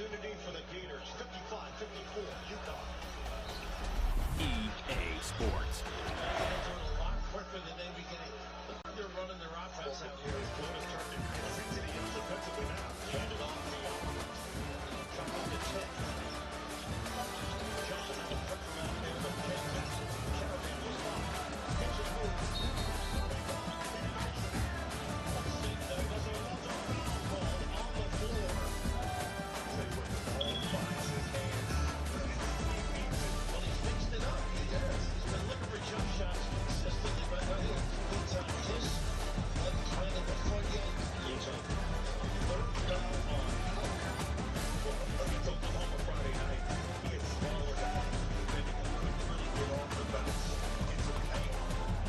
opportunity for the Gators. 55-54, Utah. EA Sports. They're doing a lot quicker than they beginning. Look how they're running their offense out here. Florida's turned it into the young defensively now. Hand it off to Jump up to 10. Johnson out of pressure out there, but can't pass it. Caravan was off. Pitch and move. There was another foul called on the floor. Tell you what, the ball finds his hands. Well, he fixed it up. He has. He's been looking for jump shots consistently, but good time. This playing at the front end. Utah. Third foul on. Well, against Oklahoma Friday night, he had smaller guys defending him, couldn't really get off the bounce into the paint.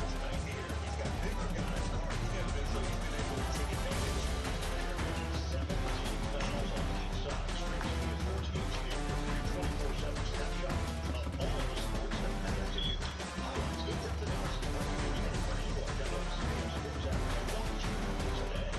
Tonight here, he's got bigger guys guarding him, and so he's been able to take advantage. 17 fouls on each side. Straight to his 14th year. 24/7 snapshot of all the sports that matter to you. It's at the next one. Where you are, Dallas. Sports out there. Watch today.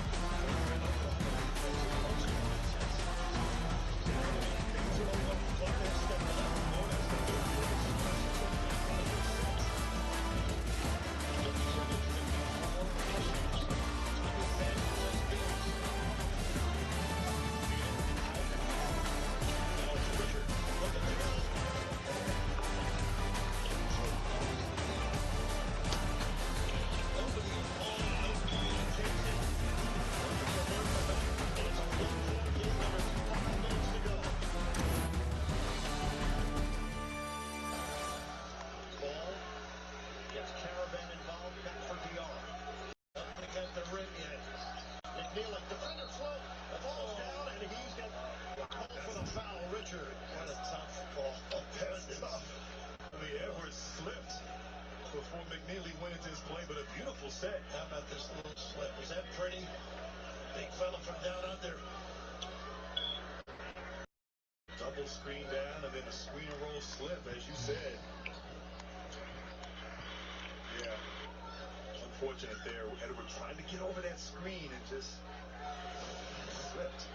Gets Caravan involved, back for Diarra. Nothing against the rim yet. McNeely, defender float. The ball's down, and he's got called for the foul. Richard, what a tough call. That's tough. I mean, Edwards slipped before McNeely wins his play, but a beautiful set. How about this little slip? Was that pretty? Big fella from down under. Double screen down, and then a screen and roll slip, as you said. Yeah. Unfortunate there. Edwards trying to get over that screen and just slipped.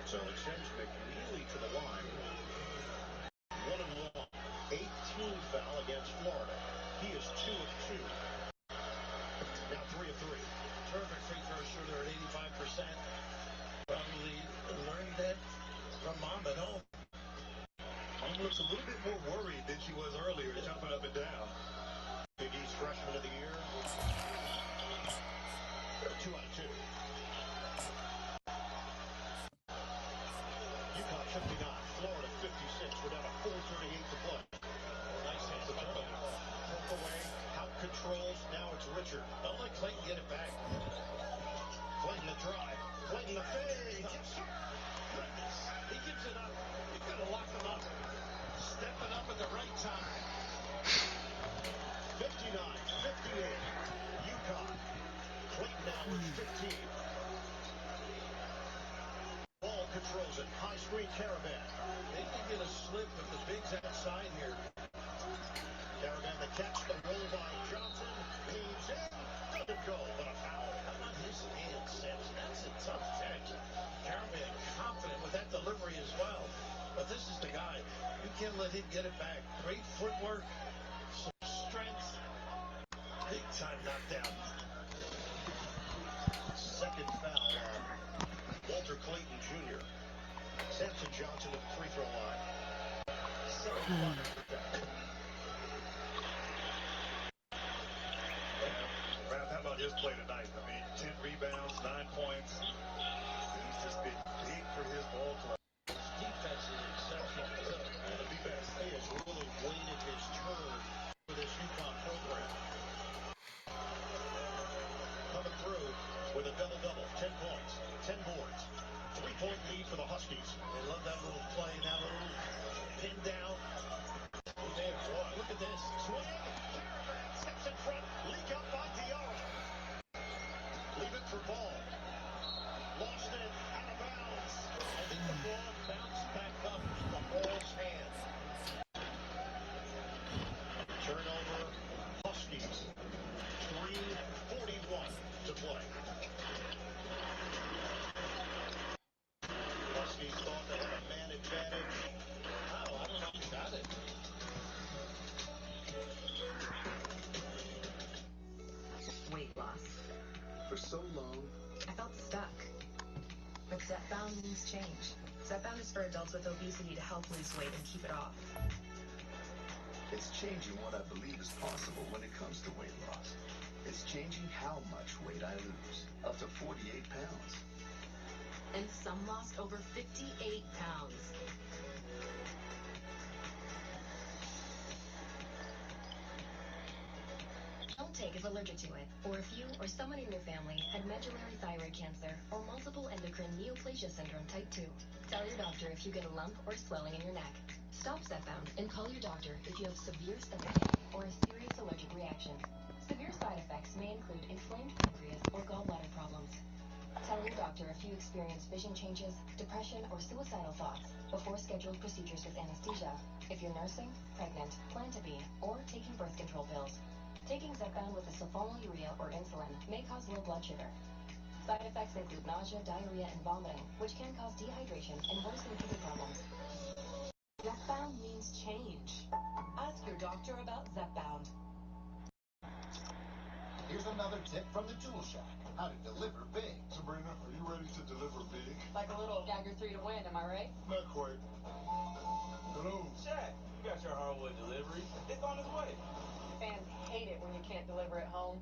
So it sends McNeely to the line. 1 and 1. 18 foul against Florida. He is 2 of 2. Now 3 of 3. Terrific free throw shooter at 85%. Probably learned that from Mom at home. Mom looks a little bit more worried than she was earlier, jumping up and down. Big East freshman of the year. 2 out of 2. UConn 59, Florida 56. We're down to 4:38 to play. Nice hit to the poke away, out controls. Now it's Richard. Don't let Clayton get it back. Clayton the drive. Clayton the fade. Yes, sir. Goodness. He gives it up. You've got to lock him up. Stepping up at the right time. 59-58. UConn. Clayton now with 15. Ball controls it. High screen Caravan. They can get a slip if the big's outside here. Caravan the catch. The roll by Johnson. Leads in. Doesn't go. But a foul. How about his hand sense? That's a tough catch. Caravan confident with that delivery as well. But this is the guy. You can't let him get it back. Great footwork. Some strength. Big time knockdown. Second foul on Walter Clayton Jr. Samson Johnson at the free throw line. 7-5. Raph, how about his play tonight? I mean, 10 rebounds, 9 points. He's just been big for his ball club. Defense is exceptional. One of the best. He has really waited his turn for this UConn program. Coming through with a double-double. 10 points, 10 boards. 3-point lead for the Huskies. They love that little play, that little pin down. Oh, there, boy, look at this. Swing. Caravan steps in front. Leak up by Diarra. Leave it for Ball. Lost it. Out of bounds. I think the ball bounced back up to Ball's hand. Turnover. Huskies. 3:41 to play. Zepbound means change. Zepbound is for adults with obesity to help lose weight and keep it off. It's changing what I believe is possible when it comes to weight loss. It's changing how much weight I lose, up to 48 pounds. And some lost over 58 pounds. Don't take if allergic to it, or if you or someone in your family had medullary thyroid cancer or multiple endocrine neoplasia syndrome type 2. Tell your doctor if you get a lump or swelling in your neck. Stop Zepbound and call your doctor if you have severe stomach pain or a serious allergic reaction. Severe side effects may include inflamed pancreas or gallbladder problems. Tell your doctor if you experience vision changes, depression, or suicidal thoughts before scheduled procedures with anesthesia, if you're nursing, pregnant, plan to be, or taking birth control pills. Taking Zepbound with a sulfonylurea or insulin may cause low blood sugar. Side effects include nausea, diarrhea, and vomiting, which can cause dehydration and worsen kidney problems. Zepbound means change. Ask your doctor about Zepbound. Here's another tip from the Jewel Shack. How to deliver big. Sabrina, are you ready to deliver big? Like a little dagger 3 to win, am I right? Not quite. Hello? Shaq, you got your hardwood delivery. It's on its way. Fans hate it when you can't deliver at home.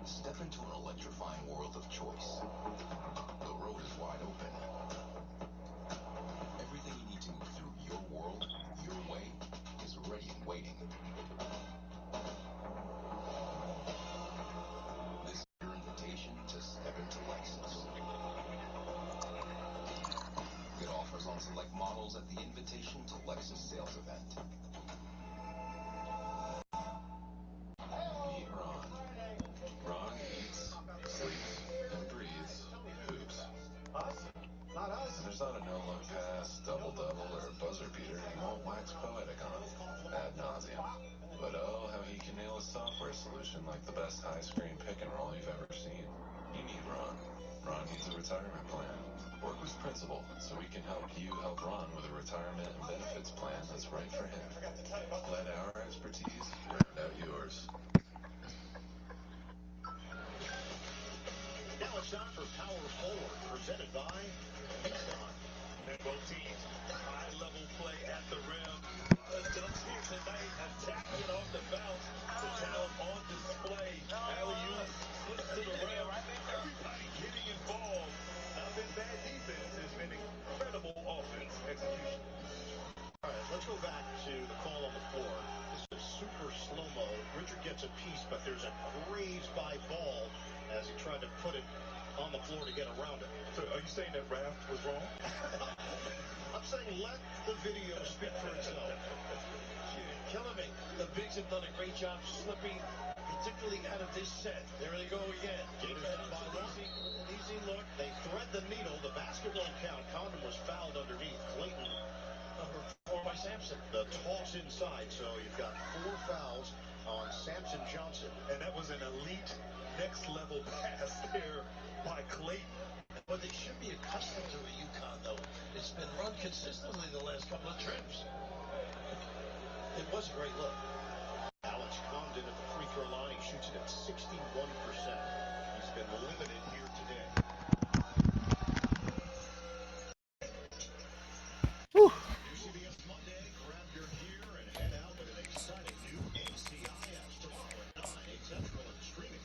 Step into an electrifying world of choice. The road is wide open. Everything you need to move through your world, your way, is ready and waiting. This is your invitation to step into Lexus. Get offers on select models at the Invitation to Lexus sales event. Meet Ron. Ron eats, sleeps, and breathes hoops. Us? Not us. There's not a no-look pass, double-double, or buzzer beater he won't wax poetic on, ad nauseum. But oh, how he can nail a software solution like the best high-screen pick and roll you've ever seen. You need Ron. Ron needs a retirement plan. Work with Principal so we can help you help Ron with a retirement and benefits plan that's right for him. Let our expertise round out yours. Now it's time for Power Forward, presented by Nissan. And both teams, high-level play at the rim. The Ducks here tonight have tapped it off the bounce. The talent on display. Alley-oop, slips to the rim. Everybody getting involved. Not been bad defense. It's been incredible offense execution. All right, let's go back to the call on the floor. This is super slow-mo. Richard gets a piece, but there's a grazed-by ball as he tried to put it on the floor to get around it. So are you saying that Raft was wrong? I'm saying let the video speak for itself. Killing me. The Bigs have done a great job slipping, particularly out of this set. There they go again. Gators down by one. Easy look. They thread the needle. The basket won't count. Condon was fouled underneath. Clayton, number 4 by Sampson. The toss inside. So you've got 4 fouls on Samson Johnson. And that was an elite next-level pass there by Clayton. But they should be accustomed to a UConn, though. It's been run consistently the last couple of trips. It was a great look. Alex Condon at the free throw line. He shoots it at 61%. He's been limited here today. UCBS Monday. Grab your gear and head out with an exciting new NCIS tomorrow at 9 Central and streaming.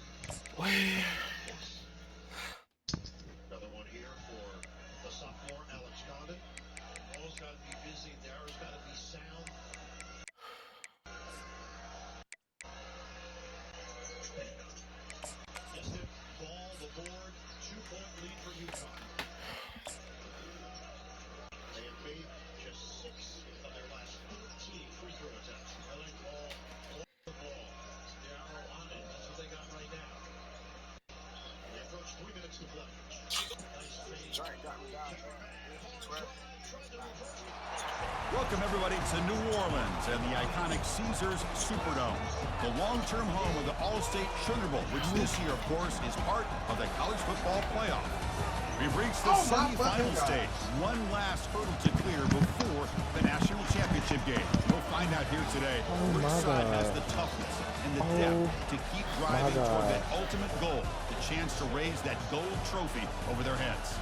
Another one here for the sophomore Alex Condon. Ball's got to be busy. Dara's got to be sound. Missed it. Ball, the board. 2-point lead for UConn. They have made just 6 of their last 13 free throw attempts. LA ball, the ball. Darrow on it. That's what they got right now. And they approach 3 minutes to play. Nice fade. Welcome, everybody, to New Orleans and the iconic Caesars Superdome, the long-term home of the All-State Sugar Bowl, which this year, of course, is part of the college football playoff. We've reached the semifinal stage, one last hurdle to clear before the national championship game. We'll find out here today which side has the toughness and the depth to keep driving toward that ultimate goal, the chance to raise that gold trophy over their heads.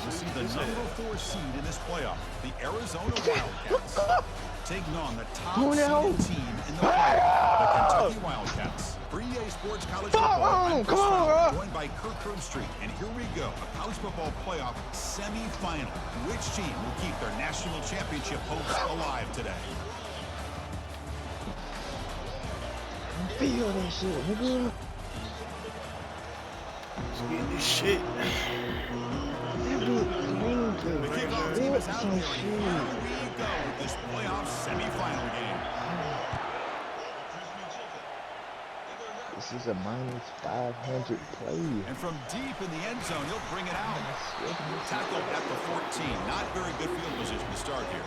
This is the number 4 seed in this playoff, the Arizona Wildcats, taking on the top seeded team in the playoff, the Kentucky Wildcats. For EA Sports College Football, I'm Chris Fowler, joined by Kirk Herbstreit, and here we go, a college football playoff semi-final. Which team will keep their national championship hopes alive today? Feel that shit, nigga. Let's get this shit. The kickoff team is out here, and here we go with this playoff semi-final game. This is a -500 play. And from deep in the end zone, he'll bring it out. Tackled at the 14. Not very good field position to start here.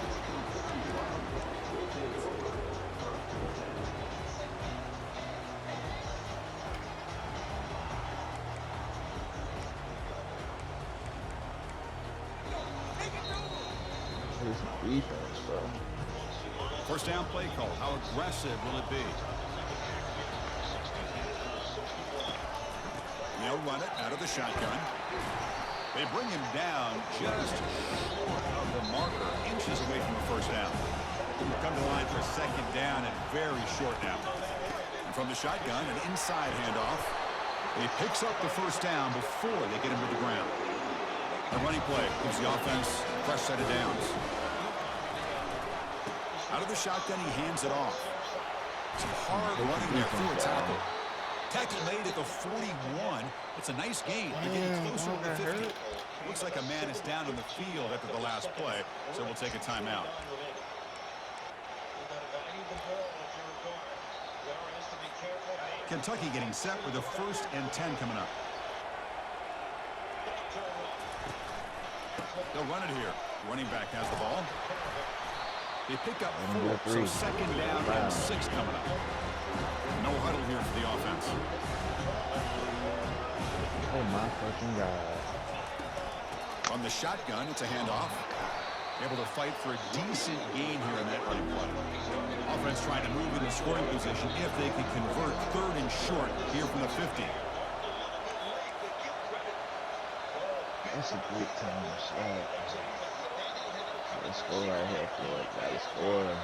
Defense, bro. First down play call. How aggressive will it be? They'll run it out of the shotgun. They bring him down just short of the marker, inches away from the first down. Come to the line for second down and very short now. And from the shotgun, an inside handoff. He picks up the first down before they get him to the ground. A running play gives the offense a fresh set of downs. Out of the shotgun, he hands it off. Some hard running there through a tackle. Tackle made at the 41. It's a nice gain. They're getting closer to the 50. Looks like a man is down on the field after the last play, so we'll take a timeout. Kentucky getting set with a 1st and 10 coming up. They'll run it here. Running back has the ball. They pick up 4, so second down and 6 coming up. No huddle here for the offense. Oh my fucking God. From the shotgun, it's a handoff. Able to fight for a decent gain here in that running play. Offense trying to move in the scoring position if they can convert 3rd and short here from the 50. That's a great time to slap. Let's score right here, Floyd. Gotta score.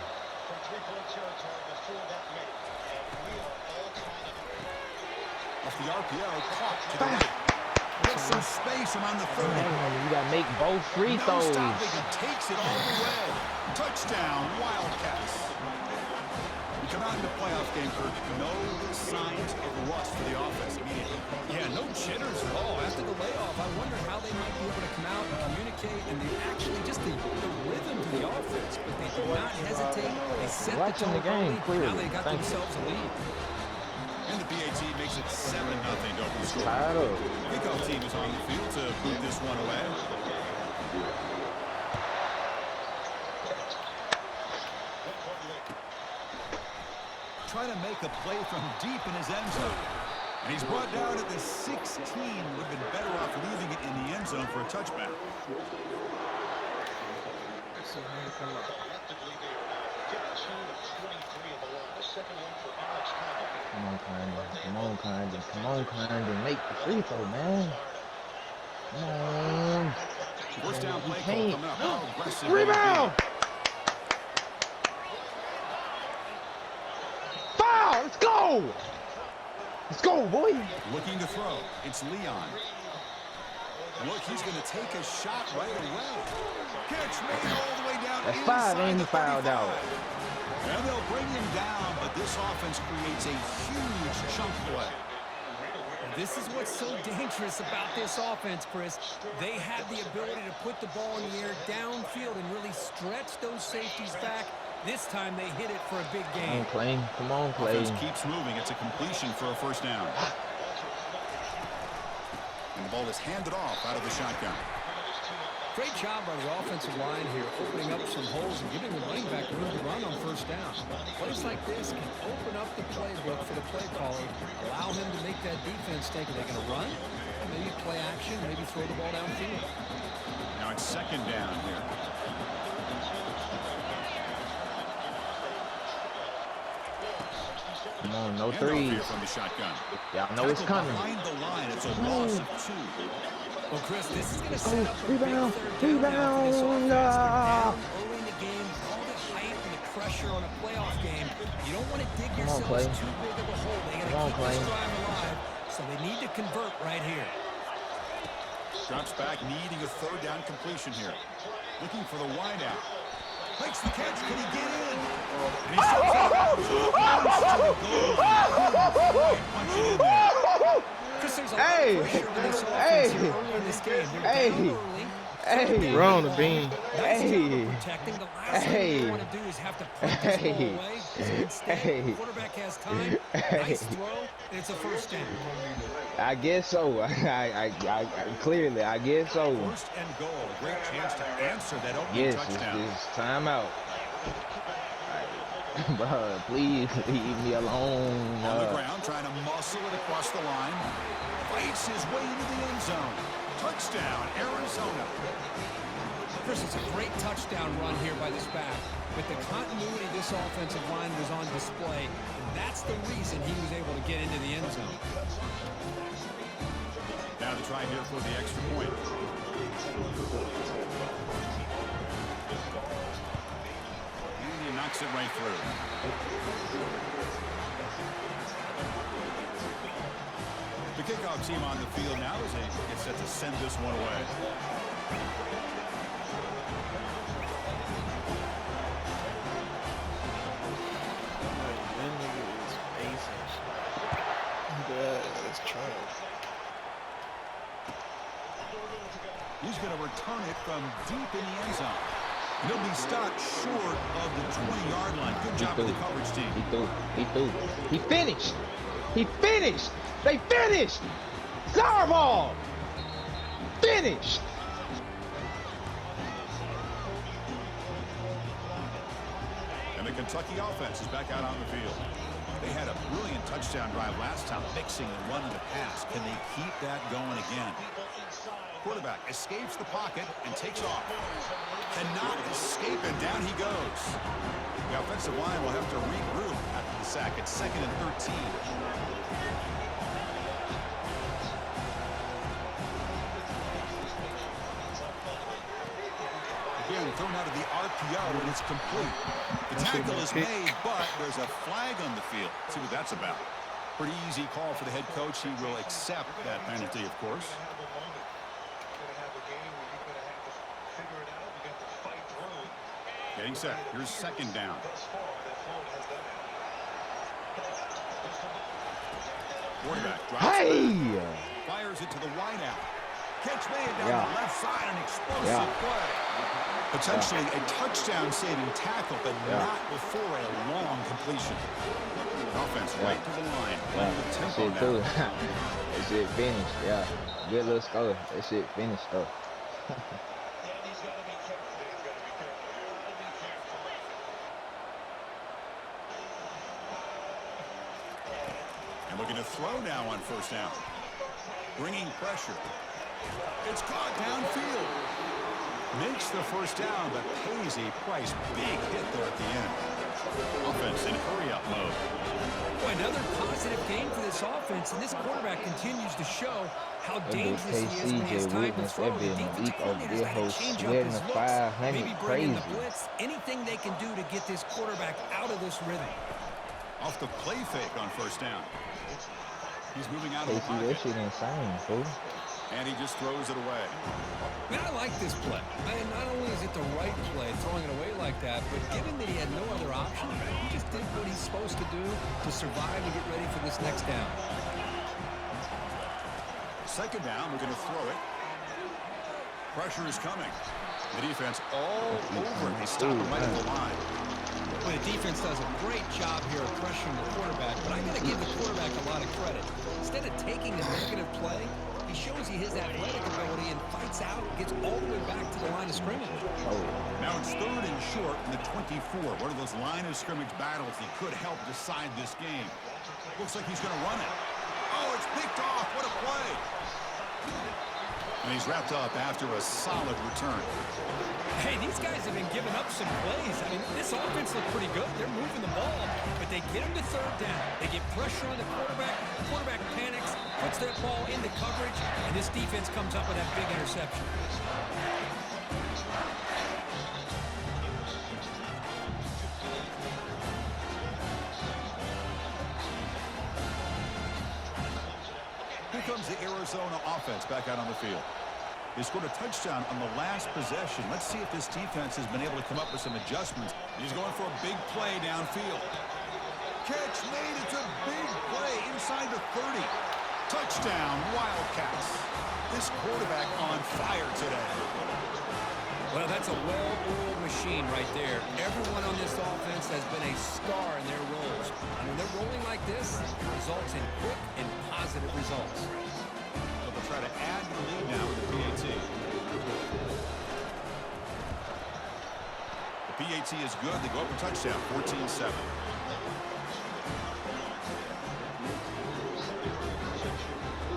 Off the RPO, caught to the right. Gets some space around the 30. You gotta make both free throws. No stopping, and takes it all the way. Touchdown, Wildcats. We come out in the playoff game, Kirk. No signs of rust for the offense immediately. Yeah, no jitters at all. After the layoff, I wonder how they might be able to come out and communicate, and they actually just the rhythm to the offense. But they do not hesitate. They set the tone game, clearly. Now they got themselves a lead. And the PAT makes it 7-0 to open score. Tied up. Kickoff team is on the field to boot this one away. Trying to make a play from deep in his end zone. And he's brought down at the 16. Would have been better off leaving it in the end zone for a touchback. Come on, Condon. Come on, Condon. Come on, Condon. Make the free throw, man. Come on. First down play call coming up. How aggressive Rebound! Foul! Let's go! Let's go, boy! Looking to throw. It's Leon. And look, he's going to take a shot right away. Catch made all the way down. That's 5, ain't he fouled out? And they'll bring him down, but this offense creates a huge chunk play. This is what's so dangerous about this offense, Chris. They have the ability to put the ball in the air downfield and really stretch those safeties back. This time they hit it for a big game. Come on, Clay. Come on, Clay. Offense keeps moving. It's a completion for a first down. And the ball is handed off out of the shotgun. Great job by the offensive line here, opening up some holes and giving the running back room to run on first down. Plays like this can open up the playbook for the play caller, allow him to make that defense think, are they going to run? Maybe play action, maybe throw the ball downfield. Now it's second down here. Come on, no Handoff threes. here from the shotgun. Y'all know it's Tackle coming. behind the line. It's a loss of 2. Well, Chris, this is going to set up a Rebound, big third down now for this offense. They're rebound. down early in the game. All the hype and the pressure on a playoff game. You don't want to dig Come on, yourselves Clay. too big of a hole. They got Come on, to keep this Clay. drive alive, so they need to convert right here. Drops back, needing a third down completion here. Looking for the wide out. Makes the catch. Can he get in? And he steps out. Runs to the goal line. Punch it in there. Chris, there's a Hey. lot of pressure on this offense Hey. here early in this game. They're Hey. down early. Hey. We're on the beam. Nice job Hey. of protecting. The last thing Hey. you want to do is have to punt this ball Hey. away. So instead, Hey. the quarterback has time. Nice throw, and it's a first down. I guess so. I clearly, I guess so. First and goal. A great chance to answer that opening Yes, touchdown. it's time out. Bro, please leave me alone. On the ground, trying to muscle it across the line. Fights his way into the end zone. Touchdown, Arizona. Chris, it's a great touchdown run here by this back. But the continuity of this offensive line was on display, and that's the reason he was able to get into the end zone. Now to try here for the extra point. And he knocks it right through. The kickoff team on the field now as they get set to send this one away. That nigga is amazing. That's trash. He's going to return it from deep in the end zone. And he'll be stopped short of the 20-yard line. Good job with the coverage team. He threw. He threw. He finished. He finished. They finished. Zarval. Finished. And the Kentucky offense is back out on the field. They had a brilliant touchdown drive last time, mixing the run and the pass. Can they keep that going again? Quarterback escapes the pocket and takes off. Cannot escape, and down he goes. The offensive line will have to regroup after the sack. It's 2nd and 13. Again, thrown out of the RPO, and it's complete. The tackle is made, but there's a flag on the field. See what that's about. Pretty easy call for the head coach. He will accept that penalty, of course. Getting set. Here's 2nd down. Quarterback drops Hey. back, fires it to the wide out. Catch made down Yeah. the left side, an explosive Yeah. play. Potentially a touchdown-saving tackle, but Yeah. not before a long completion. Offense right to the line. Yeah, With that tempo shit now. too. That shit finished. Yeah. Good little score. That shit finished though. And looking to throw now on 1st down. Bringing pressure. It's caught downfield. Makes the 1st down, but pays a price. Big hit there at the end. Offense in hurry-up mode. Boy, another positive game for this offense, and this quarterback continues to show how That dangerous boy he is when he has KCJ time to witness throw. that The been defensive deep over coordinator's this got whole to change up sweating his the looks, 500 maybe bring in the crazy. blitz, anything they can do to get this quarterback out of this rhythm. Off the play fake on 1st down. He's moving out of the KC, that pocket. shit insane, fool. And he just throws it away. Man, I like this play. Not only is it the right play, throwing it away like that, but given that he had no other option, he just did what he's supposed to do to survive and get ready for this next down. 2nd down, we're going to throw it. Pressure is coming. The defense all over him. They stop him right at the line. Well, the defense does a great job here of pressuring the quarterback, but I got to give the quarterback a lot of credit. Instead of taking a negative play, he shows you his athletic ability and fights out, gets all the way back to the line of scrimmage. Now it's 3rd and short in the 24. One of those line of scrimmage battles that could help decide this game. Looks like he's going to run it. Oh, it's picked off. What a play. And he's wrapped up after a solid return. Hey, these guys have been giving up some plays. I mean, this offense looked pretty good. They're moving the ball, but they get him to third down. They get pressure on the quarterback. Quarterback panics, puts that ball into coverage, and this defense comes up with that big interception. Here comes the Arizona offense back out on the field. They scored a touchdown on the last possession. Let's see if this defense has been able to come up with some adjustments. He's going for a big play downfield. Catch made. It's a big play inside the 30. Touchdown, Wildcats. This quarterback on fire today. Well, that's a well-oiled machine right there. Everyone on this offense has been a star in their roles. And when they're rolling like this, it results in quick and positive results. So they'll try to add to the lead now with the PAT. The PAT is good. They go up a touchdown, 14-7.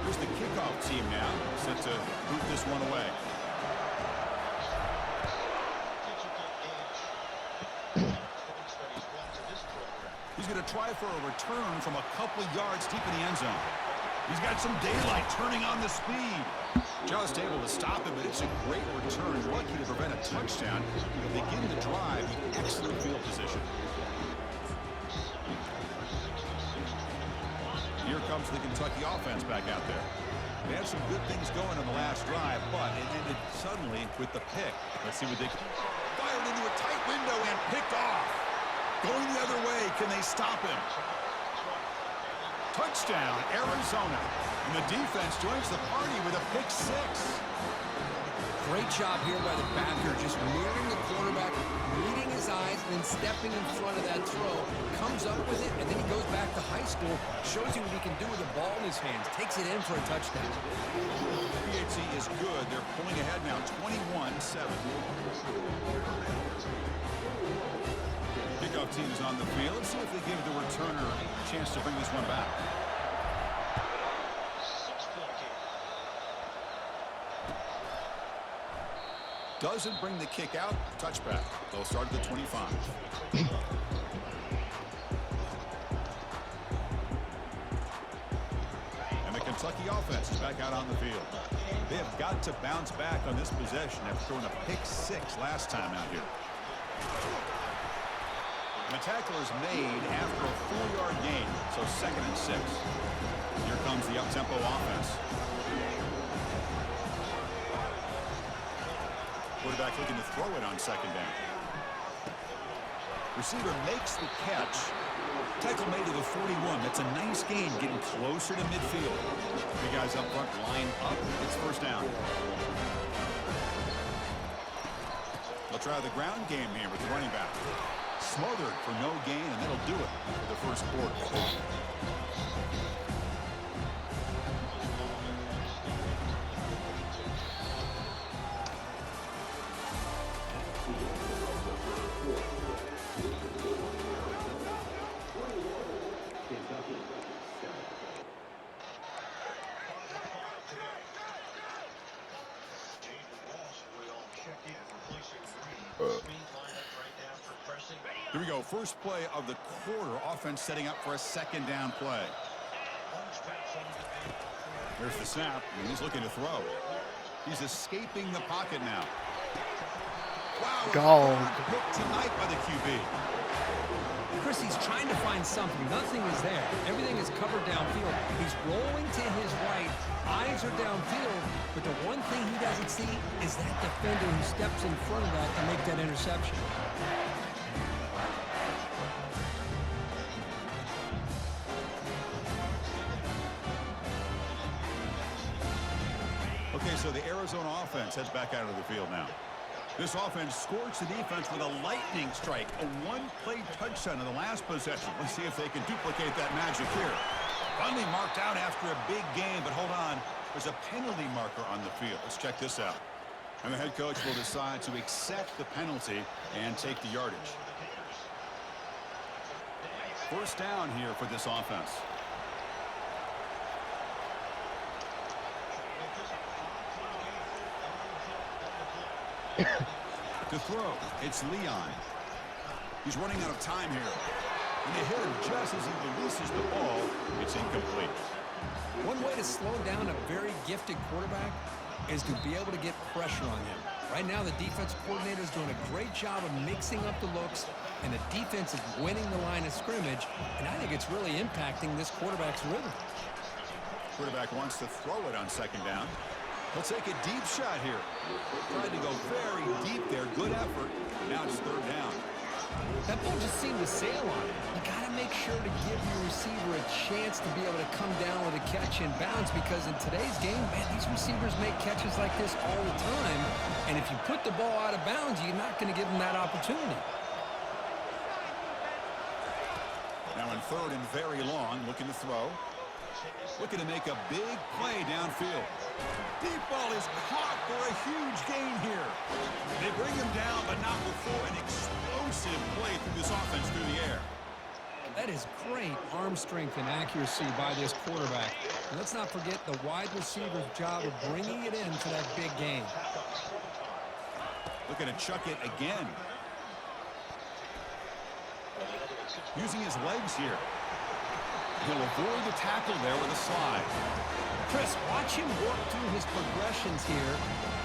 Here's the kickoff team now, set to boot this one away. He's going to try for a return from a couple of yards deep in the end zone. He's got some daylight turning on the speed. Just able to stop him, but it's a great return. Lucky to prevent a touchdown. He'll begin the drive with excellent field position. Here comes the Kentucky offense back out there. They had some good things going on the last drive, but it ended suddenly with the pick. Let's see what they fired into a tight window and picked off. Going the other way, can they stop him? Touchdown, Arizona. And the defense joins the party with a pick six. Great job here by the backer, just mirroring the quarterback, reading his eyes, and then stepping in front of that throw. Comes up with it, and then he goes back to high school, shows you what he can do with the ball in his hands, takes it in for a touchdown. PAT is good. They're pulling ahead now, 21-7. Kickoff team is on the field. Let's see if they give the returner a chance to bring this one back. Doesn't bring the kick out. Touchback. They'll start at the 25. And the Kentucky offense is back out on the field. They have got to bounce back on this possession after throwing a pick six last time out here. And the tackle is made after a 4-yard gain, so 2nd and 6. Here comes the up-tempo offense. Quarterback looking to throw it on 2nd down. Receiver makes the catch. Tackle made to the 41. That's a nice gain, getting closer to midfield. The guys up front line up. It's 1st down. They'll try the ground game here with the running back. Smothered for no gain, and that'll do it for the 1st quarter. Here we go. First play of the quarter. Offense setting up for a 2nd down play. There's the snap, and he's looking to throw. He's escaping the pocket now. Wow. Dog. Picked tonight by the QB. Chris, he's trying to find something. Nothing is there. Everything is covered downfield. He's rolling to his right. Eyes are downfield. But the one thing he doesn't see is that defender who steps in front of that to make that interception. Okay, so the Arizona offense heads back out of the field now. This offense scorched the defense with a lightning strike, a one-play touchdown in the last possession. Let's see if they can duplicate that magic here. Finally marked out after a big game, but hold on. There's a penalty marker on the field. Let's check this out. And the head coach will decide to accept the penalty and take the yardage. 1st down here for this offense. To throw, it's Leon. He's running out of time here. And they hit him just as he releases the ball. It's incomplete. One way to slow down a very gifted quarterback is to be able to get pressure on him. Right now, the defense coordinator is doing a great job of mixing up the looks, and the defense is winning the line of scrimmage, and I think it's really impacting this quarterback's rhythm. Quarterback wants to throw it on second down. He'll take a deep shot here. Tried to go very deep there. Good effort. Now it's third down. That ball just seemed to sail on it. You got to make sure to give your receiver a chance to be able to come down with a catch in bounds, because in today's game, man, these receivers make catches like this all the time. And if you put the ball out of bounds, you're not going to give them that opportunity. Now in third and very long, looking to throw. Looking to make a big play downfield. Deep ball is caught for a huge gain here. They bring him down, but not before an explosive play through this offense through the air. That is great arm strength and accuracy by this quarterback. And let's not forget the wide receiver's job of bringing it in for that big gain. Looking to chuck it again. Using his legs here. He'll avoid the tackle there with a slide. Chris, watch him work through his progressions here.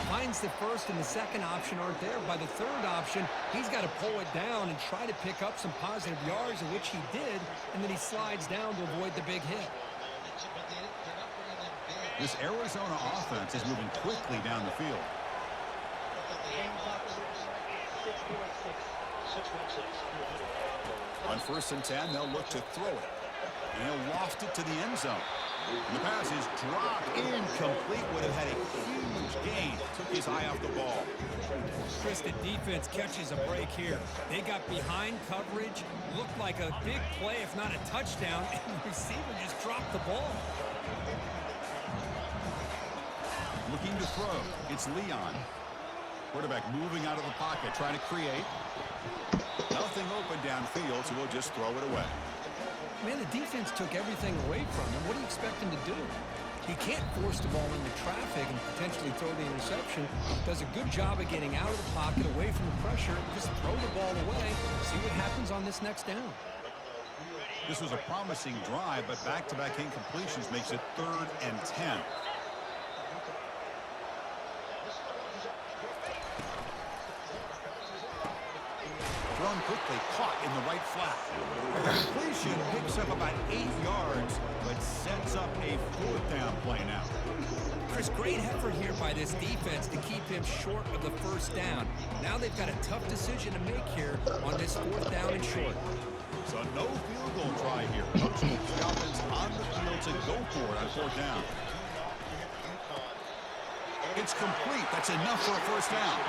Finds the first and the second option aren't there. By the third option, he's got to pull it down and try to pick up some positive yards, of which he did, and then he slides down to avoid the big hit. This Arizona offense is moving quickly down the field. On 1st and 10, they'll look to throw it. And he'll loft it to the end zone. And the pass is dropped incomplete. Would have had a huge gain. Took his eye off the ball. Chris, the defense catches a break here. They got behind coverage. Looked like a big play, if not a touchdown. And the receiver just dropped the ball. Looking to throw. It's Leon. Quarterback moving out of the pocket, trying to create. Nothing open downfield, so we'll just throw it away. Man, the defense took everything away from him. What do you expect him to do? He can't force the ball into traffic and potentially throw the interception. Does a good job of getting out of the pocket, away from the pressure. Just throw the ball away. See what happens on this next down. This was a promising drive, but back-to-back incompletions makes it 3rd and 10. Thrown quickly, caught in the right flat. Completion picks up about 8 yards, but sets up a 4th down play now. Chris, great effort here by this defense to keep him short of the 1st down. Now they've got a tough decision to make here on this 4th down and short. So no field goal try here. Coach keeps the offense on the field to go for it on 4th down. It's complete. That's enough for a 1st down.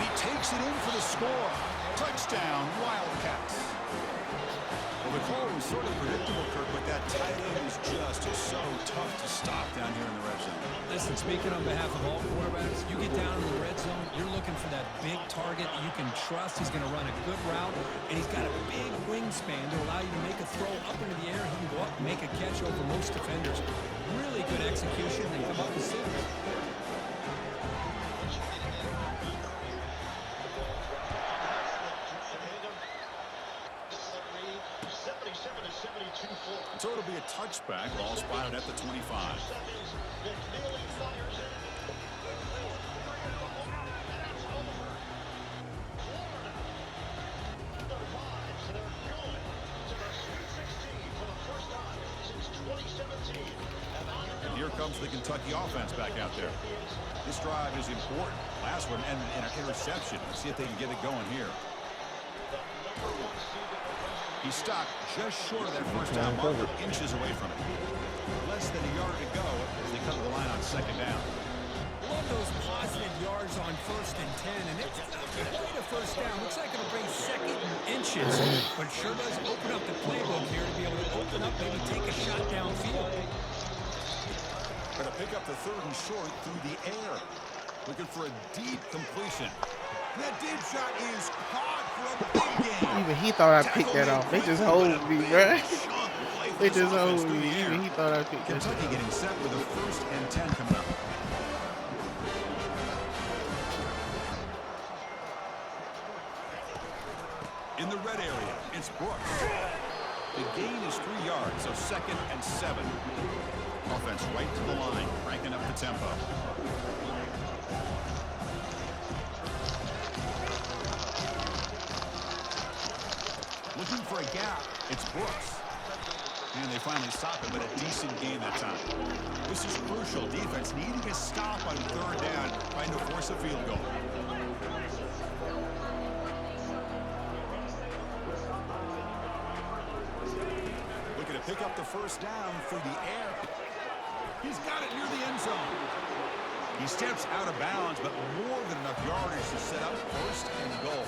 He takes it in for the score. Touchdown, Wildcats. Well, the call was sort of predictable, Kirk, but that tight end is just so tough to stop down here in the red zone. Listen, speaking on behalf of all quarterbacks, you get down in the red zone, you're looking for that big target you can trust. He's going to run a good route, and he's got a big wingspan to allow you to make a throw up into the air. He can go up and make a catch over most defenders. Really good execution and come up with 6. So it'll be a touchback, ball spotted at the 25. And here comes the Kentucky offense back out there. This drive is important. Last one ended in an interception. Let's see if they can get it going here. He stopped just short of that 1st down marker, inches away from it. Less than a yard to go as they come to the line on 2nd down. Love those positive yards on 1st and 10, and it's not going to 1st down. Looks like it'll bring 2nd and inches, but sure does open up the playbook here to be able to open up, maybe take a shot downfield. Going to pick up the 3rd and short through the air. Looking for a deep completion. That deep shot is caught for a big game. Even he thought I picked that off. They just hold me, bro. They just hold me. Even he thought I picked that off. Kentucky getting set with a 1st and 10 coming up. In the red area, it's Brooks. The gain is 3 yards, so 2nd and 7. Offense right to the line, cranking up the tempo. Looking for a gap, it's Brooks. And they finally stop it, but a decent gain that time. This is crucial. Defense needing a stop on 3rd down, trying to force a field goal. Looking to pick up the 1st down through the air. He's got it near the end zone. He steps out of bounds, but more than enough yardage to set up 1st and goal.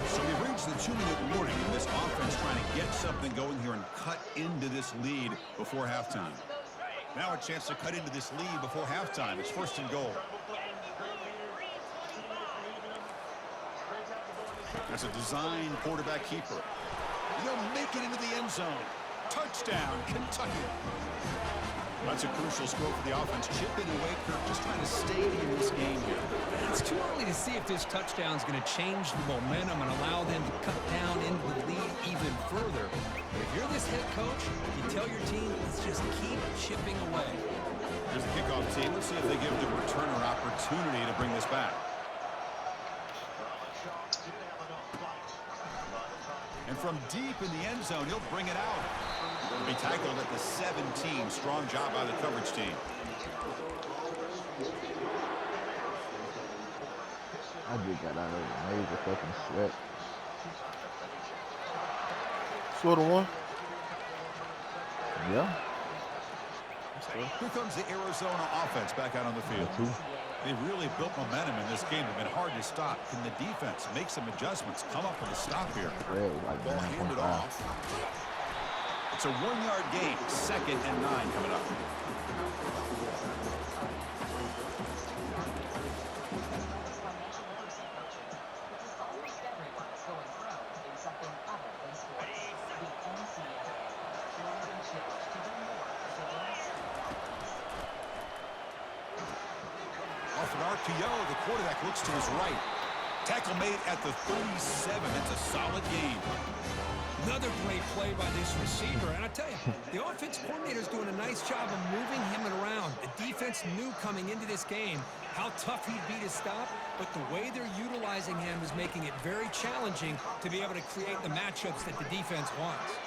So we've reached the 2-minute warning, and this offense trying to get something going here and cut into this lead before halftime. Now a chance to cut into this lead before halftime. It's 1st and goal. That's a design quarterback keeper. They'll make it into the end zone. Touchdown, Kentucky. That's a crucial score for the offense. Chip in away, Kirk, just trying to stay in this game here. It's too early to see if this touchdown is going to change the momentum and allow them to cut down into the lead even further. If you're this head coach, you tell your team, let's just keep chipping away. Here's the kickoff team. Let's see if they give the returner opportunity to bring this back. And from deep in the end zone, he'll bring it out. He'll be tackled at the 17. Strong job by the coverage team. I just got out of the major fucking sweat. Short of one. Yeah. Here comes the Arizona offense back out on the field. They've really built momentum in this game. They've been hard to stop. Can the defense make some adjustments? Come up with a stop here. Like Ball handed off. It's a 1-yard gain. 2nd and 9 coming up. Off an RPO, the quarterback looks to his right. Tackle made at the 37. That's a solid gain. Another great play by this receiver. And I tell you, the offense coordinator's doing a nice job of moving him around. The defense knew coming into this game how tough he'd be to stop, but the way they're utilizing him is making it very challenging to be able to create the matchups that the defense wants.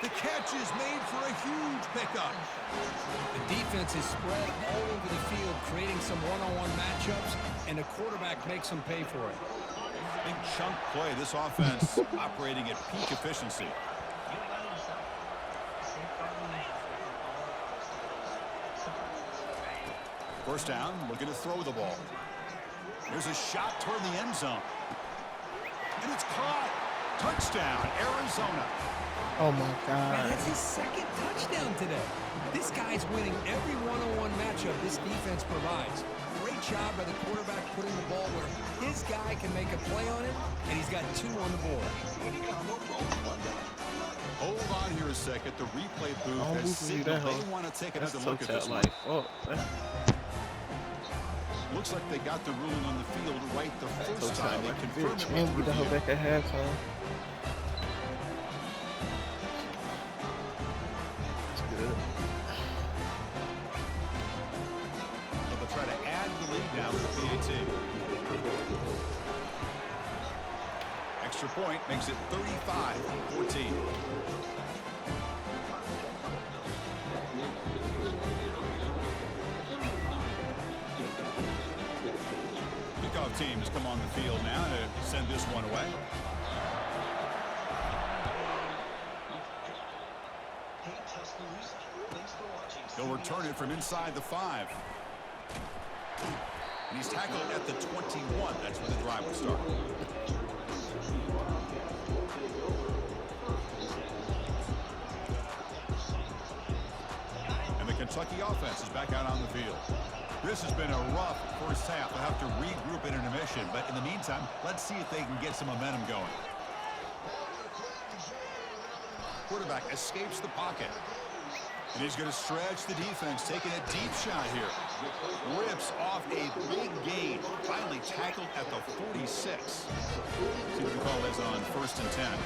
The catch is made for a huge pickup. The defense is spread all over the field, creating some one-on-one matchups, and the quarterback makes them pay for it. Big chunk play. This offense operating at peak efficiency. First down, looking to throw the ball. There's a shot toward the end zone. And it's caught. Touchdown, Arizona. Oh my God. Man, that's his 2nd touchdown today. This guy's winning every one-on-one matchup this defense provides. Great job by the quarterback putting the ball where his guy can make a play on it, and he's got 2 on the board. Hold on here a second. The replay booth Don't has move me signaled that they hard. want to take That's another so look at this one. like, oh, Looks like they got the ruling on the field right the so first time. They like confirmed it and with get the hell review. back at halftime. That's good. So they'll try to add the lead now with the PAT. Extra point makes it 35-14. Kickoff team has come on the field now to send this one away. He'll return it from inside the 5. And he's tackled at the 21. That's where the drive will start. And the Kentucky offense is back out on the field. This has been a rough first half. They'll have to regroup in intermission. But in the meantime, let's see if they can get some momentum going. Quarterback escapes the pocket. And he's going to stretch the defense, taking a deep shot here. Rips off a big gain. Finally tackled at the 46. See what the call is on 1st and 10.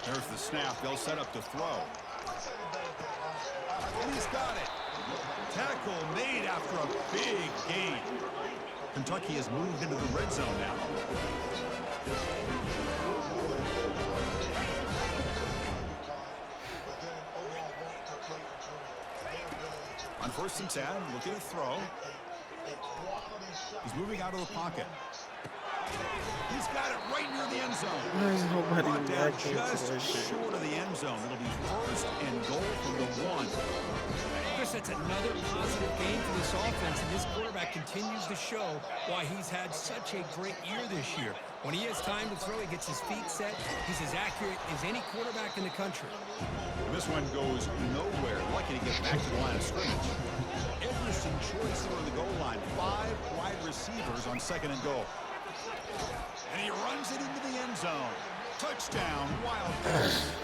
There's the snap. They'll set up to throw. And he's got it. Tackle made after a big gain. Kentucky has moved into the red zone now. On 1st and 10, looking to throw. He's moving out of the pocket. He's got it right near the end zone. Why is nobody Brought down reacting to just that shit? short of the end zone. It'll be 1st and goal from the 1. Chris, that's another positive game for this offense, and this quarterback continues to show why he's had such a great year this year. When he has time to throw, he gets his feet set. He's as accurate as any quarterback in the country. This one goes nowhere. Lucky to get back to the line of scrimmage. Interesting choice here on the goal line. 5 wide receivers on 2nd and goal. And he runs it into the end zone. Touchdown, Wildcats.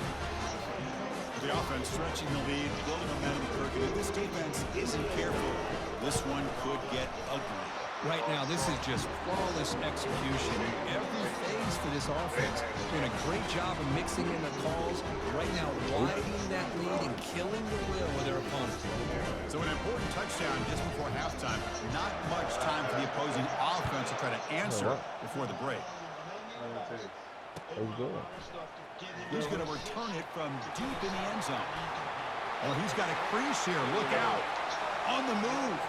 The offense stretching the lead, building momentum. If this defense isn't careful, this one could get ugly. Right now, this is just flawless execution. Every phase for this offense doing a great job of mixing in the calls. Right now, widening that lead and killing the will of their opponent. So an important touchdown just before halftime. Not much time for the opposing offense to try to answer before the break. He's going to return it from deep in the end zone. Well, he's got a crease here. Look out. On the move.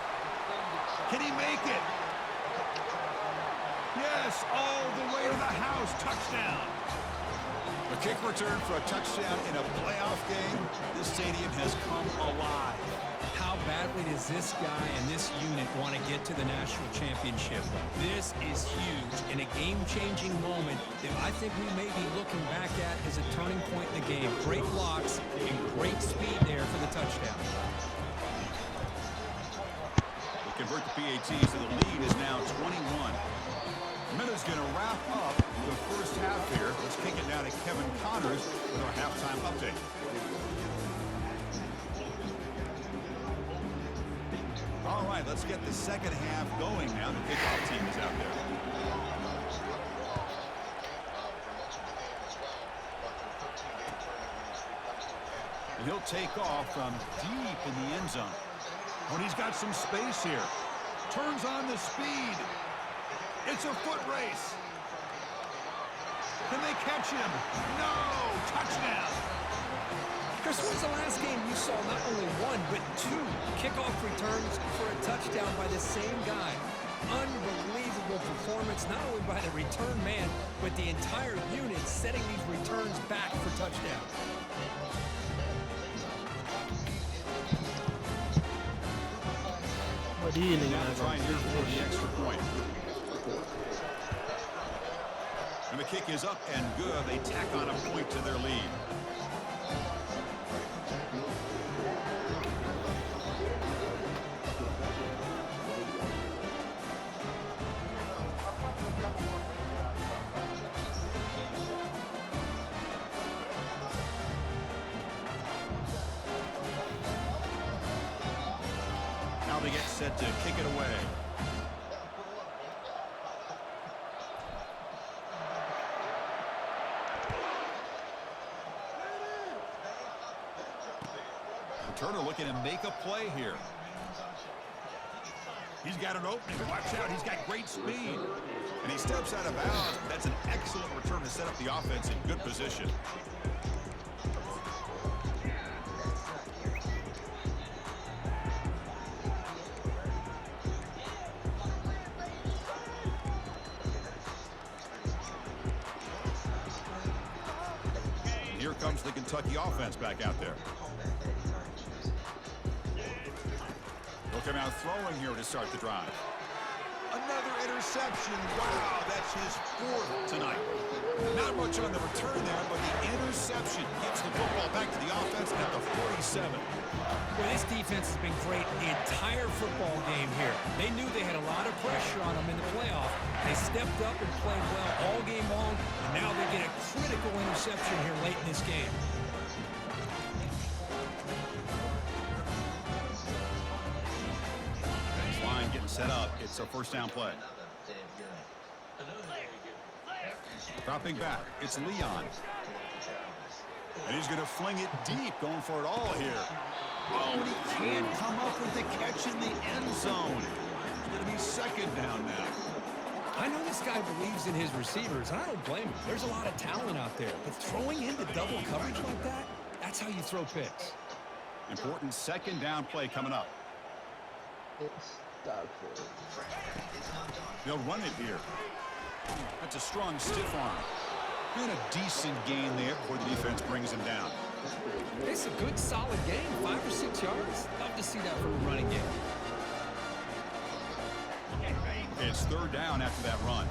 Can he make it? Yes, all the way to the house. Touchdown. A kick return for a touchdown in a playoff game. This stadium has come alive. How badly does this guy and this unit want to get to the national championship? This is huge and a game-changing moment that I think we may be looking back at as a turning point in the game. Great blocks and great speed there for the touchdown. They convert the PAT, so the lead is now 21. Miller's going to wrap up the first half here. Let's kick it now to Kevin Connors with our halftime update. All right, let's get the second half going now. The kickoff team is out there. And he'll take off from deep in the end zone. When he's got some space here. Turns on the speed. It's a foot race. Can they catch him? No! Touchdown! Chris, when's the last game you saw not only 1, but 2 kickoff returns for a touchdown by the same guy? Unbelievable performance, not only by the return man, but the entire unit setting these returns back for touchdowns. What do you Now trying here for the extra point. And the kick is up and good. They tack on a point to their lead. Now they get set to kick it away. Turner looking to make a play here. He's got an opening. Watch out. He's got great speed. And he steps out of bounds. That's an excellent return to set up the offense in good position. And here comes the Kentucky offense back out there. They'll come out throwing here to start the drive. Another interception. Wow, that's his 4th tonight. Not much on the return there, but the interception gets the football back to the offense at the 46. 7. Well, this defense has been great the entire football game here. They knew they had a lot of pressure on them in the playoff. They stepped up and played well all game long, and now they get a critical interception here late in this game. Next line getting set up. It's a first down play. Dropping back, it's Leon. And he's going to fling it deep, going for it all here. Oh, and he can't come up with the catch in the end zone. It's going to be second down now. I know this guy believes in his receivers, and I don't blame him. There's a lot of talent out there, but throwing into double coverage like that, that's how you throw picks. Important second down play coming up. They'll run it here. That's a strong stiff arm. And a decent gain there before the defense brings him down. It's a good, solid game, 5 or 6 yards. Love to see that from a running game. It's third down after that run.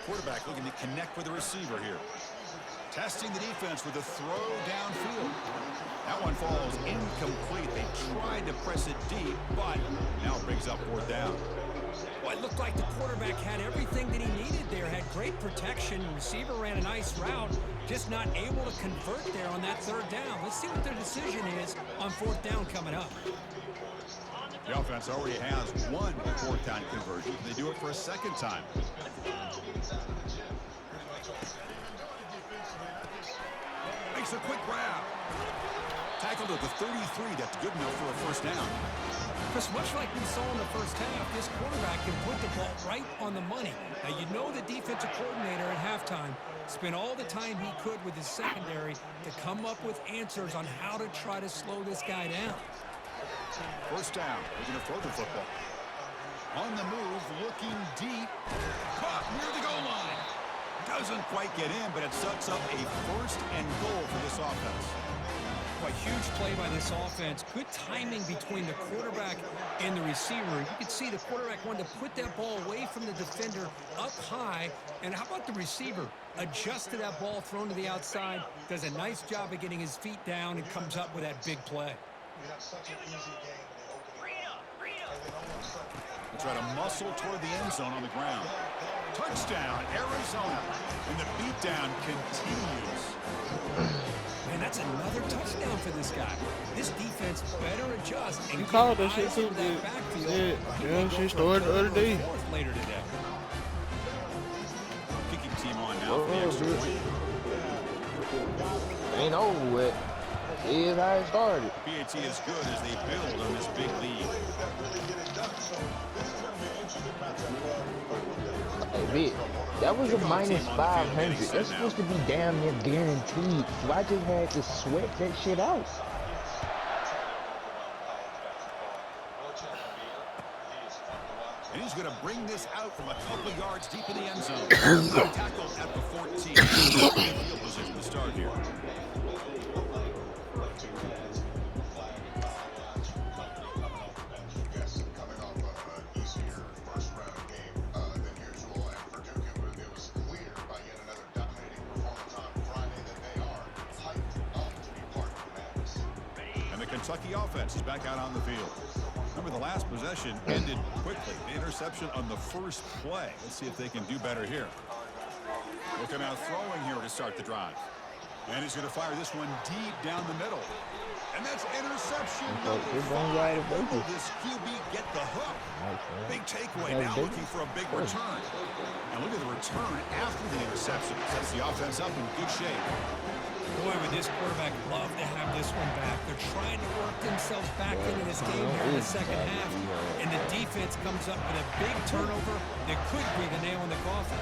Quarterback looking to connect with the receiver here. Testing the defense with a throw downfield. That one falls incomplete. They tried to press it deep, but now it brings up fourth down. Well, it looked like the quarterback had everything that he needed there. Had great protection. The receiver ran a nice route. Just not able to convert there on that third down. Let's see what their decision is on fourth down coming up. The offense already has one fourth down conversion. They do it for a second time. Makes a quick grab. Tackled at the 33. That's good enough for a first down. Chris, much like we saw in the first half, this quarterback can put the ball right on the money. Now, you know the defensive coordinator at halftime spent all the time he could with his secondary to come up with answers on how to try to slow this guy down. First down. They're going to throw the football. On the move, looking deep. Caught near the goal line. Doesn't quite get in, but it sets up a first and goal for this offense. A huge play by this offense. Good timing between the quarterback and the receiver. You can see the quarterback wanted to put that ball away from the defender up high. And how about the receiver? Adjusted that ball, thrown to the outside. Does a nice job of getting his feet down and comes up with that big play. They try to muscle toward the end zone on the ground. Touchdown, Arizona. And the beatdown continues. And that's another touchdown for this guy. This defense better adjust. And You called that shit too, dude. Yeah, she scored the other day. Later today. Kicking team on now for the extra point. Ain't over with. It is how it started. PAT is good as they build on this big lead. Hey, Vic, that was a minus 500. That's supposed to be damn near guaranteed. So I just had to sweat that shit out. And he's going to bring this out from a couple of yards deep in the end zone. Tackle at the 14. Field position to start here. Kentucky offense is back out on the field. Remember, the last possession ended quickly. The interception on the first play. Let's see if they can do better here. Looking out throwing here to start the drive. And he's going to fire this one deep down the middle. And that's interception number 5. Will this QB get the hook? Big takeaway now, looking for a big return. And look at the return after the interception. Sets the offense up in good shape. Boy, would this quarterback love to have this one back. They're trying to work themselves back into this game here in the second half. And the defense comes up with a big turnover that could be the nail in the coffin.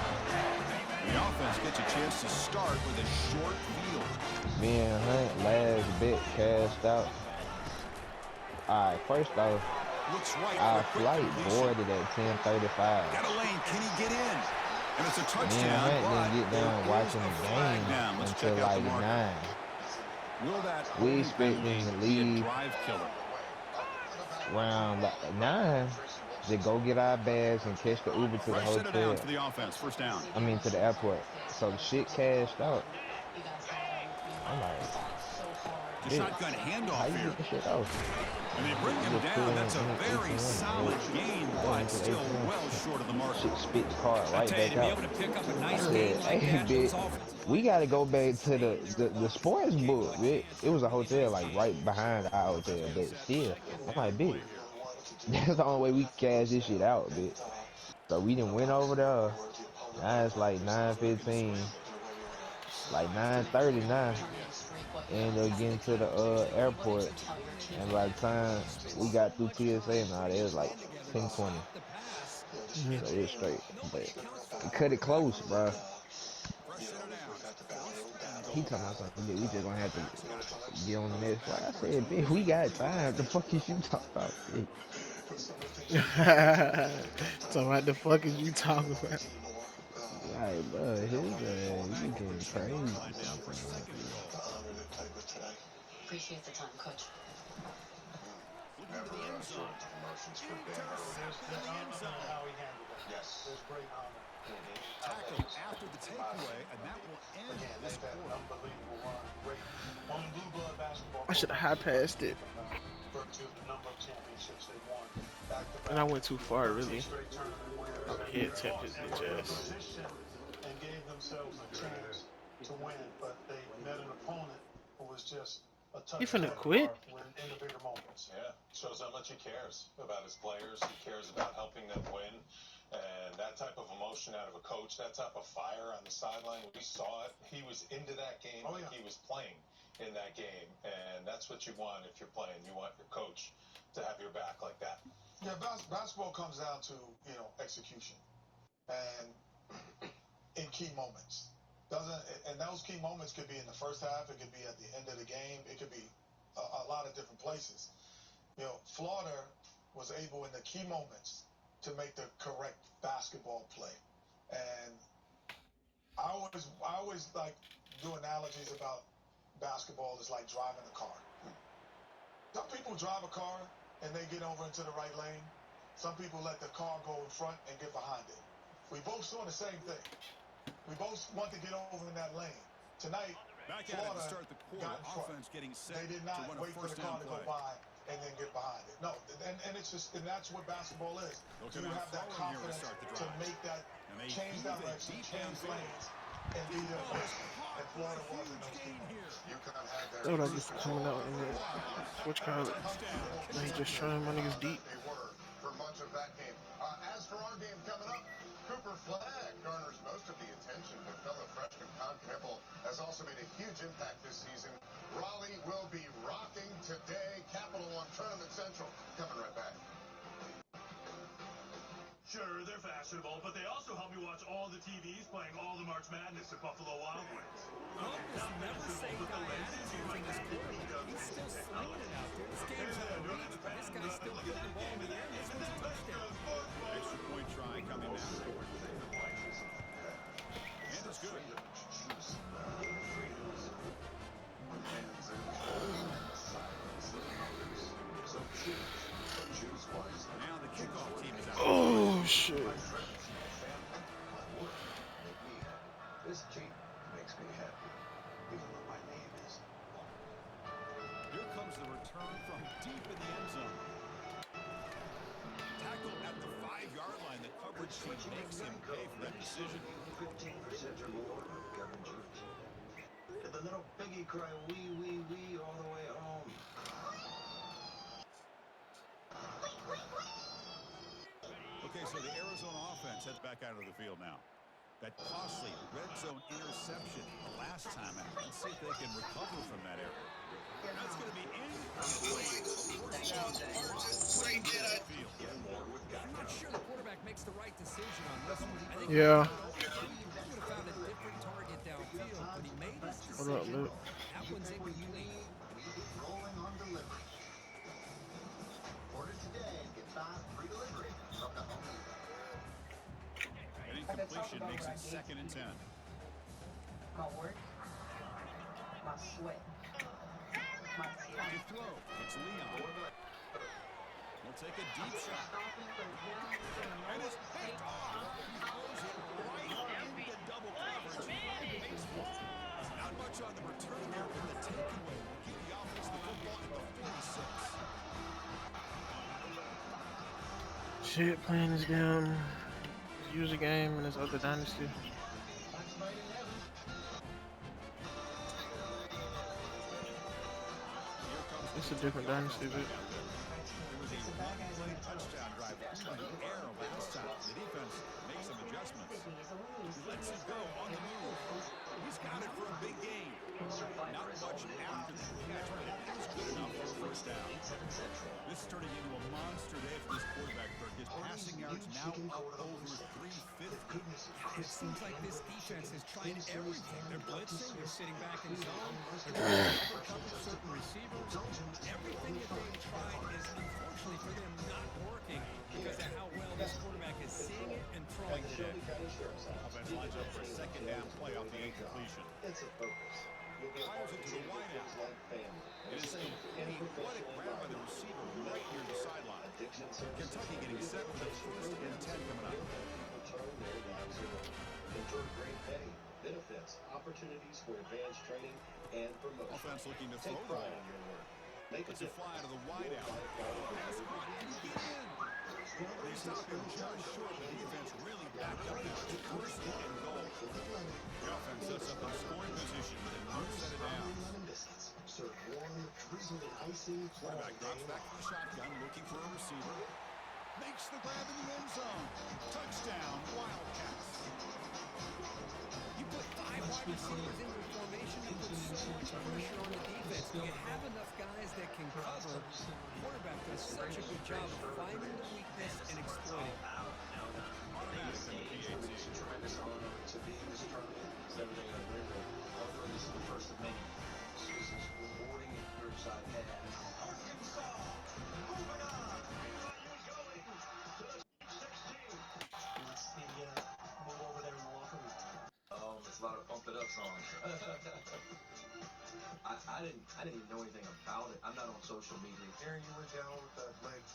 The offense gets a chance to start with a short field. Me and Hunt last bit cast out. Alright, first off, looks right our flight boarded at 10:35. Got a lane. Can he get in? And it's a touchdown. Me and Hunt didn't get down watching the game until like 9. We expecting to leave drive killer around 9. Just go get our bags and catch the Uber to the Fresh set it down hotel. for the offense. First down. I mean, to the airport. So the shit cashed out. I'm like, The bitch, shotgun how handoff you here. get the shit off? And they bring him Just put down. in That's a very 18-1. solid gain, but still 18-1. well short of the mark. Shit spit the card I right tell you, back to be out. able to pick up a I nice said, gain like hey, that, bitch, those offensive we got to go back to the sports book, bitch. It was a hotel, like, right behind our hotel, but still, I'm like, bitch, that's the only way we can cash this shit out, bitch. So we done went over there. Now it's like 9:15, like 9:30 now. Ended up getting to the airport, and by the time we got through TSA and all that, it was like 10:20. So it was straight, but it cut it close, bro. He talking about something, bitch, we just gonna have to get on the next flight. I said, bitch, we got time. The fuck is you talking about, bitch? So what the fuck is you talking about? Like, bro, his you getting crazy. Appreciate the time, Coach. Tackle after the takeaway, and that will end this quarter. I should have high passed it. And I went too far, really. Head tapped his bitch ass. And gave themselves a chance to win, but they met an opponent who was just a touch You finna ahead quit? in the bigger moments. Yeah, shows how much he cares about his players. He cares about helping them win. And that type of emotion out of a coach, that type of fire on the sideline, we saw it. He was into that game like he was playing in that game. And that's what you want if you're playing. You want your coach to have your back like that. Yeah, basketball comes down to, execution. And in key moments. And those key moments could be in the first half, it could be at the end of the game, it could be a lot of different places. Florida was able in the key moments to make the correct basketball play. And I always like do analogies about basketball is like driving a car. Some people drive a car and they get over into the right lane. Some people let the car go in front and get behind it. We both saw the same thing. We both want to get over in that lane. Tonight, Back at it to Florida start the quarter. got in front. Offense getting set They did to not run a wait for first the car down to go play. by and then get behind it. No, and it's just, and that's what basketball is. Looking You out have that forward here to confidence start the to drive. make that And they change use a direction, deep change downfield. lanes, and be their best. And Florida was in those key moments. That's what I just coming out in the switch collar. Now he just trying my niggas deep. They were for much of that game. As for our game coming up, Cooper Flagg garners most of the attention, but fellow freshman Con Campbell has also made a huge impact this season. Raleigh will be rocking today. Capital One Tournament Central. Coming right back. Sure, they're fashionable, but they also help me watch all the TVs playing all the March Madness at Buffalo Wild Wings. Columbus never say die attitude in this quarter. He's still slinging it out there. This game's out of reach, but this guy's still getting the ball in the air. This one's a touchdown. Extra point try coming now. And it's good. Now the kickoff team is out. Oh shit. This Jeep makes me happy, even though my name is. Here comes the return from deep in the end zone. Tackle at the 5-yard line. The coverage team makes him pay for that decision. 15% or more government juice. Did the little piggy cry wee, wee, wee all the way home? Okay, so the Arizona offense heads back out of the field now. That costly red zone interception the last time out. Let's see if they can recover from that error. That's going to be incomplete. I'm not sure the quarterback makes the right decision on this one. I think Yeah. he would have found a different target downfield, but he made his decision. What up, Luke? That one's incomplete. Rolling on delivery. Order today and get fast free delivery from the home. An incompletion makes it 2nd and 10. My work, my sweat, my To tears. throw, it's Leon. He'll take a deep shot. And it's picked off. He throws it right into double coverage. Makes one. Not much on the return there, but the takeaway will keep the offense of the football at the 46. Shit, playing this damn user game in this other dynasty. It's a different dynasty, but It was a one-play touchdown drive in the air last time. The defense makes some adjustments. He lets it go on the move. He's got it for a big gain. Not much after the catch, but it was good enough for a first down. This is turning into a monster day for this quarterback, Kirk. His passing yards now up over 350. It seems like this defense has tried everything. They're blitzing, they're sitting back in zone, they're trying to overcome certain receivers. Everything that they've tried is, unfortunately for them, not working because of how well this quarterback is seeing it and throwing today. Offense lines up for a second down play off the incompletion. It's a purpose. Fires it to the wideout. It is complete. What a grab by the receiver right near the sideline. Kentucky getting set with a 1st and 10 coming up. Enjoy great pay, benefits, opportunities for advanced training, and promotion. Offense looking to throw Take the pride ball. in your work. Make a It's a fly to the wideout. Pass caught and get in. They stop him just short. The defense really backed up now. It's 1st and goal. The offense sets up in scoring position and one set of downs. Serve warm, drizzling, icy. Quarterback drops back to the shotgun, looking for a receiver. Makes the grab in the end zone. Touchdown, Wildcats. You put 5 wide receivers in your formation, you put so much pressure on the defense. When you have enough guys that can cover, the quarterback does such a good job of finding the weakness and exploiting it. Automatic in the PAT. Tremendous honor to be in this tournament. It's everything I've dreamed of. Although this is the first of many. This is as rewarding groups I've had. Arkansas, moving on. BYU going to the 16. What's the move over there in the locker room? It's about a pump it up song. I didn't even know anything about it. I'm not on social media. Aaron, you went down with that leg